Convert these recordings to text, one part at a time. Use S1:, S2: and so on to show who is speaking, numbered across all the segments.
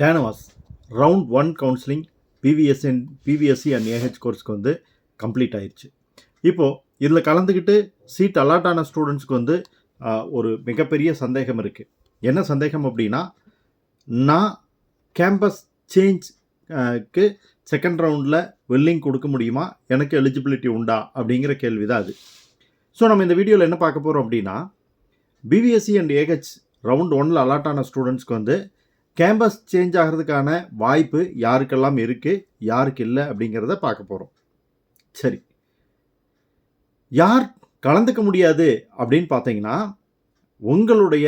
S1: டேனவாஸ் round 1 counselling BVSc and AH கோர்ஸ்க்கு வந்து complete ஆயிடுச்சு. இப்போது இதில் கலந்துக்கிட்டு சீட் அலாட் ஆன ஸ்டூடெண்ட்ஸ்க்கு வந்து ஒரு மிகப்பெரிய சந்தேகம் இருக்குது. என்ன சந்தேகம் அப்படின்னா, நான் கேம்பஸ் சேஞ்ச்க்கு செகண்ட் ரவுண்டில் வெல்லிங் கொடுக்க முடியுமா, எனக்கு எலிஜிபிலிட்டி உண்டா அப்படிங்கிற கேள்வி தான் அது. ஸோ நம்ம இந்த வீடியோவில் என்ன பார்க்க போகிறோம் அப்படின்னா, BVSc and AH round 1 allot ஆன ஸ்டூடெண்ட்ஸ்க்கு வந்து கேம்பஸ் சேஞ்ச் ஆகிறதுக்கான வாய்ப்பு யாருக்கெல்லாம் இருக்குது, யாருக்கு இல்லை அப்படிங்கிறத பார்க்க போகிறோம். சரி, யார் கலந்துக்க முடியாது அப்படின்னு பார்த்தீங்கன்னா, உங்களுடைய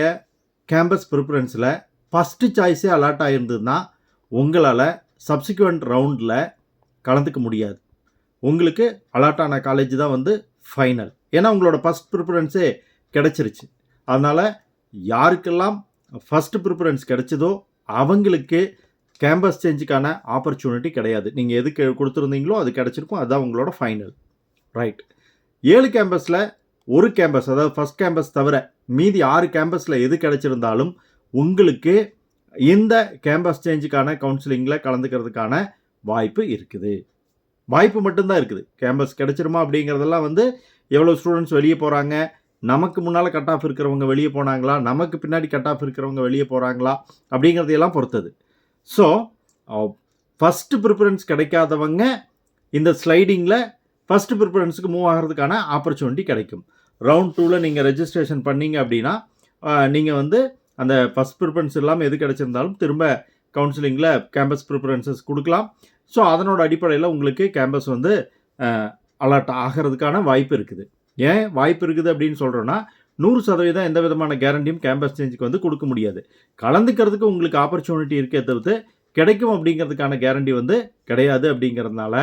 S1: கேம்பஸ் ப்ரிஃபரன்ஸில் ஃபஸ்ட்டு சாய்ஸே அலாட் ஆகிருந்ததுன்னா உங்களால் சப்சிக்வெண்ட் ரவுண்டில் கலந்துக்க முடியாது. உங்களுக்கு அலாட் ஆன காலேஜ் தான் வந்து ஃபைனல். ஏன்னா உங்களோட ஃபஸ்ட் ப்ரிஃபரன்ஸே கிடச்சிருச்சு. அதனால் யாருக்கெல்லாம் ஃபஸ்ட்டு ப்ரிஃபரன்ஸ் கிடைச்சதோ அவங்களுக்கு கேம்பஸ் சேஞ்சுக்கான ஆப்பர்ச்சுனிட்டி கிடையாது. நீங்கள் எதுக்கு கொடுத்துருந்தீங்களோ அது கிடச்சிருக்கும், அதுதான் உங்களோட ஃபைனல். ரைட், 7 கேம்பஸில் ஒரு கேம்பஸ், அதாவது ஃபஸ்ட் கேம்பஸ் தவிர மீதி 6 கேம்பஸில் எது கிடச்சிருந்தாலும் உங்களுக்கு இந்த கேம்பஸ் சேஞ்சுக்கான கவுன்சிலிங்கில் கலந்துக்கிறதுக்கான வாய்ப்பு இருக்குது. வாய்ப்பு மட்டும்தான் இருக்குது. கேம்பஸ் கிடச்சிருமா அப்படிங்கிறதெல்லாம் வந்து எவ்வளோ ஸ்டூடெண்ட்ஸ் வெளியே போகிறாங்க, நமக்கு முன்னால் கட் ஆஃப் இருக்கிறவங்க வெளியே போனாங்களா, நமக்கு பின்னாடி கட் ஆஃப் இருக்கிறவங்க வெளியே போகிறாங்களா அப்படிங்கிறதையெல்லாம் பொறுத்தது. ஸோ ஃபஸ்ட்டு ப்ரிஃபரன்ஸ் கிடைக்காதவங்க இந்த ஸ்லைடிங்கில் ஃபஸ்ட்டு ப்ரிஃபரன்ஸுக்கு மூவ் ஆகிறதுக்கான ஆப்பர்ச்சுனிட்டி கிடைக்கும். ரவுண்ட் 2ல் நீங்கள் ரெஜிஸ்ட்ரேஷன் பண்ணீங்க அப்படின்னா நீங்கள் வந்து அந்த ஃபஸ்ட் ப்ரிஃபரன்ஸ் இல்லாமல் எது கிடைச்சிருந்தாலும் திரும்ப கவுன்சிலிங்கில் கேம்பஸ் ப்ரிஃபரன்சஸ் கொடுக்கலாம். ஸோ அதனோட அடிப்படையில் உங்களுக்கு கேம்பஸ் வந்து அலாட் ஆகிறதுக்கான வாய்ப்பு இருக்குது. ஏன் வாய்ப்பு இருக்குது அப்படின்னு சொல்கிறோன்னா, 100% எந்த விதமான கேரண்டியும் கேம்பஸ் சேஞ்சுக்கு வந்து கொடுக்க முடியாது. கலந்துக்கிறதுக்கு உங்களுக்கு ஆப்பர்ச்சுனிட்டி இருக்கே தவிர்த்து கிடைக்கும் அப்படிங்கிறதுக்கான கேரண்டி வந்து கிடையாது. அப்படிங்கிறதுனால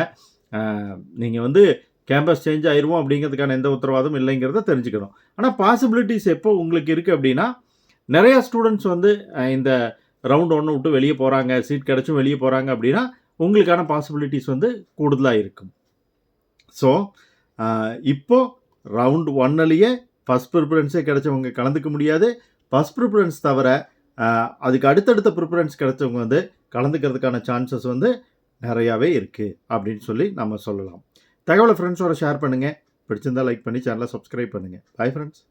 S1: நீங்கள் வந்து கேம்பஸ் சேஞ்ச் ஆயிடுவோம் அப்படிங்கிறதுக்கான எந்த உத்தரவாதம் இல்லைங்கிறத தெரிஞ்சுக்கணும். ஆனால் பாசிபிலிட்டிஸ் எப்போ உங்களுக்கு இருக்குது அப்படின்னா, நிறையா ஸ்டூடெண்ட்ஸ் வந்து இந்த ரவுண்ட் 1 விட்டு வெளியே போகிறாங்க, சீட் கிடச்சும் வெளியே போகிறாங்க அப்படின்னா உங்களுக்கான பாசிபிலிட்டிஸ் வந்து கூடுதலாக இருக்கும். ஸோ இப்போது ரவுண்ட் 1லேயே ஃபஸ்ட் ப்ரிஃபரன்ஸே கிடைச்சவங்க கலந்துக்க முடியாது. ஃபஸ்ட் ப்ரிஃபரன்ஸ் தவிர அதுக்கு அடுத்தடுத்த ப்ரிஃபரன்ஸ் கிடைச்சவங்க வந்து கலந்துக்கிறதுக்கான சான்சஸ் வந்து நிறையாவே இருக்குது அப்படின்னு சொல்லி நம்ம சொல்லலாம். தகவலை ஃப்ரெண்ட்ஸோட ஷேர் பண்ணுங்கள். பிடிச்சிருந்தால் லைக் பண்ணி சேனலை சப்ஸ்கிரைப் பண்ணுங்கள். Bye friends.